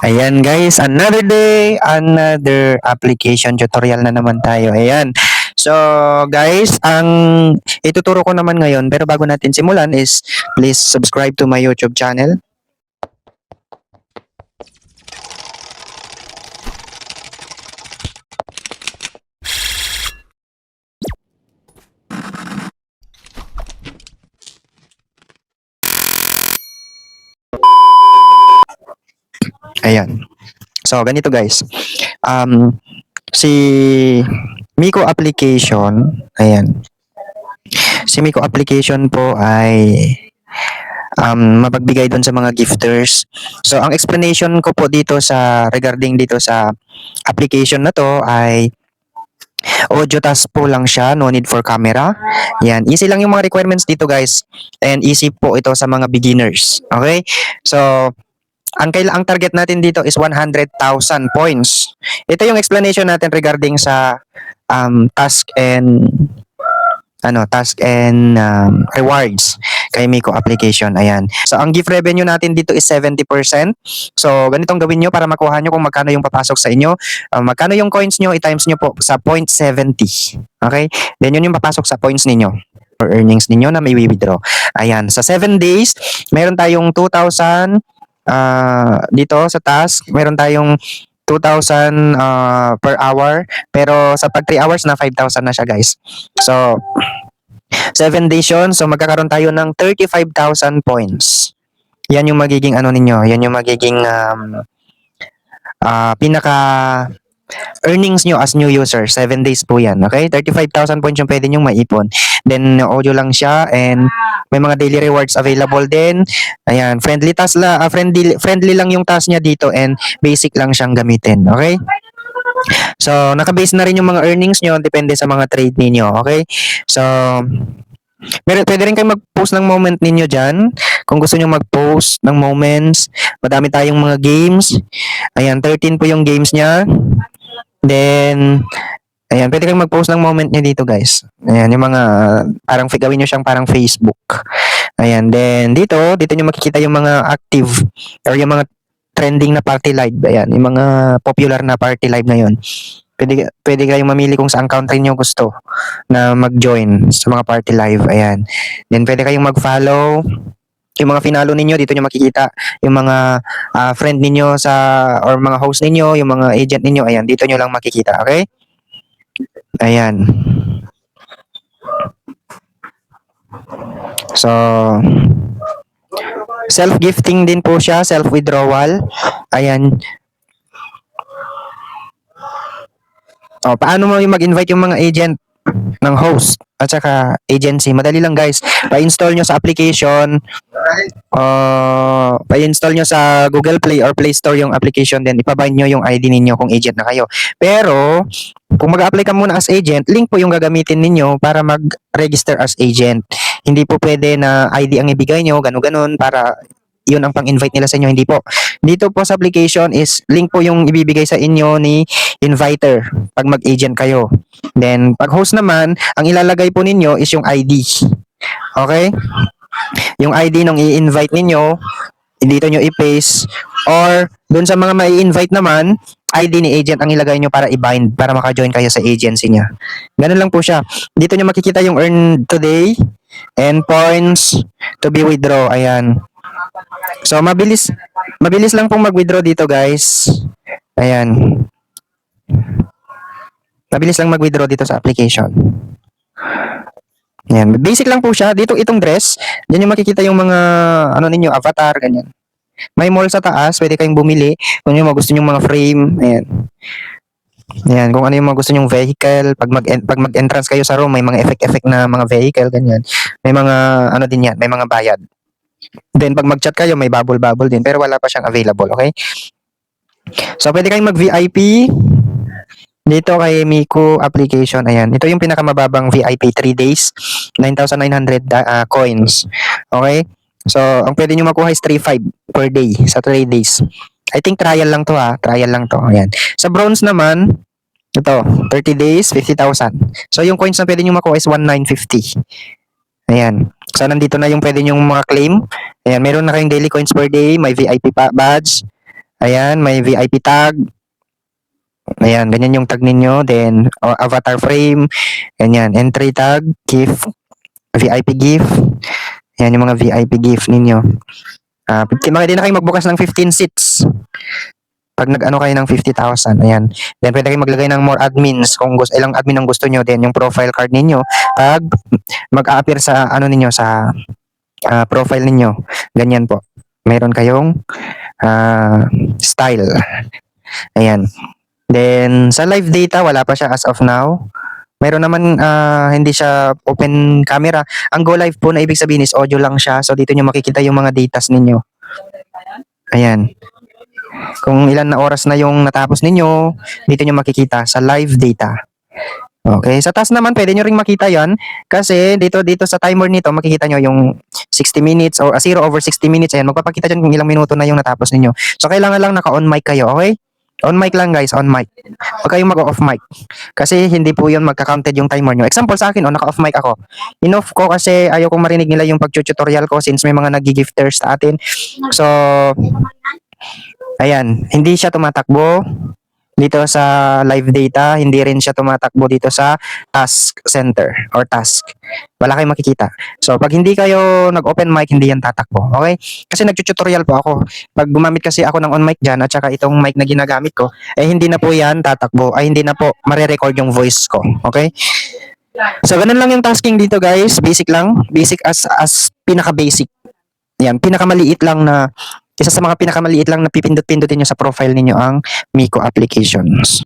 Ayan guys, another day, another application tutorial na naman tayo. Ayan. So guys, ang ituturo ko naman ngayon, pero bago natin simulan is please subscribe to my YouTube channel. Ayan. So ganito guys. Si Miko application, ayan. Si Miko application po ay mapagbigay doon sa mga gifters. So ang explanation ko po dito sa regarding dito sa application na to ay audio task po lang siya, no need for camera. Yan, easy lang yung mga requirements dito guys. And easy po ito sa mga beginners. Okay? So ang target natin dito is 100,000 points. Ito yung explanation natin regarding sa task and rewards kay Miko application. Ayan. So, ang gift revenue natin dito is 70%. So, ganitong gawin nyo para makuha nyo kung magkano yung papasok sa inyo. Magkano yung coins nyo, i-times nyo po sa 0.70. Okay? Then, yun yung papasok sa points ninyo or earnings ninyo na may withdraw. Ayan. Sa 7 days, meron tayong 2,000 dito sa task. Meron tayong 2,000 per hour. Pero sa pag 3 hours na 5,000 na siya guys. So, 7 days yun. So, magkakaroon tayo ng 35,000 points. Yan yung magiging ano ninyo. Yan yung magiging pinaka earnings nyo as new user. 7 days po yan. Okay? 35,000 points yung pwede nyong maipon. Then, audio lang siya and may mga daily rewards available din. Ayan. Friendly task friendly lang yung task niya dito and basic lang siyang gamitin. Okay? So, naka-base na rin yung mga earnings nyo. Depende sa mga trade ninyo. Okay? So, pwede rin kayo mag-post ng moment ninyo dyan. Kung gusto nyo mag-post ng moments, madami tayong mga games. Ayan, 13 po yung games niya. Then, ayan, pwede kayong mag-post ng moment niya dito, guys. Ayan, yung mga, gawin nyo siyang parang Facebook. Ayan, then dito nyo makikita yung mga active or yung mga trending na party live. Ayan, yung mga popular na party live ngayon. Pwede kayong mamili kung saan country nyo gusto na mag-join sa mga party live. Ayan. Then, pwede kayong mag-follow. Yung mga finalo ninyo, dito nyo makikita yung mga friend ninyo or mga host ninyo, yung mga agent ninyo. Ayan, dito nyo lang makikita. Okay? Ayan. So, self-gifting din po siya, self-withdrawal. Ayan. Paano mo yung mag-invite yung mga agent ng host at saka agency? Madali lang guys. Pa-install nyo sa application. Pa-install nyo sa Google Play or Play Store yung application din. Ipabind nyo yung ID ninyo kung agent na kayo. Pero, kung mag-apply ka muna as agent, link po yung gagamitin ninyo para mag-register as agent. Hindi po pwede na ID ang ibigay nyo, ganun-ganun, para yun ang pang-invite nila sa inyo. Hindi po. Dito po sa application is link po yung ibibigay sa inyo ni inviter pag mag-agent kayo. Then, pag host naman, ang ilalagay po ninyo is yung ID. Okay? Yung ID nung i-invite ninyo, dito nyo i-paste. Or, dun sa mga mai-invite naman, ID ni agent ang ilagay nyo para i-bind, para maka-join kayo sa agency niya. Ganun lang po siya. Dito nyo makikita yung earn today and points to be withdraw. Ayan. So, mabilis lang pong mag-withdraw dito, guys. Ayan. Mabilis lang mag-withdraw dito sa application. Ayan. Basic lang po siya. Dito itong dress, diyan yung makikita yung mga, ninyo, avatar, ganyan. May mall sa taas, pwede kayong bumili. Kung yung mga gusto nyong mga frame, ayan. Ayan, kung ano yung mga gusto nyong vehicle, pag mag-entrance kayo sa room, may mga effect na mga vehicle, ganyan. May mga, din yan, may mga bayad. Then, pag mag-chat kayo, may bubble din. Pero wala pa siyang available, okay? So, pwede kayong mag-VIP. Dito kay Miko application, ayan. Ito yung pinakamababang VIP 3 days. 9,900 coins. Okay? So, ang pwede nyo makuha is 3,500 per day sa 3 days. I think trial lang to Trial lang to. Ayan. Sa bronze naman, ito, 30 days, 50,000. So, yung coins na pwede nyo makuha is 1,950. Ayan. So, nandito na yung pwede nyong mga claim. Ayan, meron na kayong daily coins per day, may VIP badge. Ayan, may VIP tag. Ayan, ganyan yung tag ninyo. Then, avatar frame. Ganyan, entry tag, gift, VIP gift. Ayan yung mga VIP gift ninyo. 50, din na kayo magbukas ng 15 seats. Pag nag-ano kayo ng 50,000, ayan. Then, pwede kayo maglagay ng more admins kung gusto, ilang admin ang gusto nyo. Then, yung profile card ninyo, pag mag-a-appear sa, ano ninyo, sa profile ninyo. Ganyan po. Meron kayong style. Ayan. Then, sa live data, wala pa siya as of now. Meron naman, hindi siya open camera. Ang go live po na ibig sabihin is audio lang siya. So, dito nyo makikita yung mga datas ninyo. Ayan. Kung ilan na oras na yung natapos ninyo, dito nyo makikita sa live data. Okay, sa taas naman pwede nyo ring makita 'yan kasi dito sa timer nito makikita nyo yung 60 minutes or 0/60 minutes. Ayan, magpapakita dyan kung ilang minuto na yung natapos ninyo. So, kailangan lang naka-on mic kayo, okay? On mic lang guys, on mic. Huwag kayong mag-off mic. Kasi hindi po yun magka-counted yung timer nyo. Example sa akin, naka-off mic ako. In-off ko kasi ayaw kong marinig nila yung pag-tutorial ko since may mga nag-gifters sa atin. So, ayan, hindi siya tumatakbo dito sa live data, hindi rin siya tumatakbo dito sa task center or task. Wala kayong makikita. So, pag hindi kayo nag-open mic, hindi yan tatakbo. Okay? Kasi nag-tutorial po ako. Pag gumamit kasi ako ng on mic dyan at saka itong mic na ginagamit ko, hindi na po yan tatakbo. Ay, hindi na po marirecord yung voice ko. Okay? So, ganun lang yung tasking dito guys. Basic lang. Basic as pinaka-basic. Yan, pinakamaliit lang na isa sa mga pinakamaliit lang na pipindot-pindutin nyo sa profile ninyo ang Miko applications.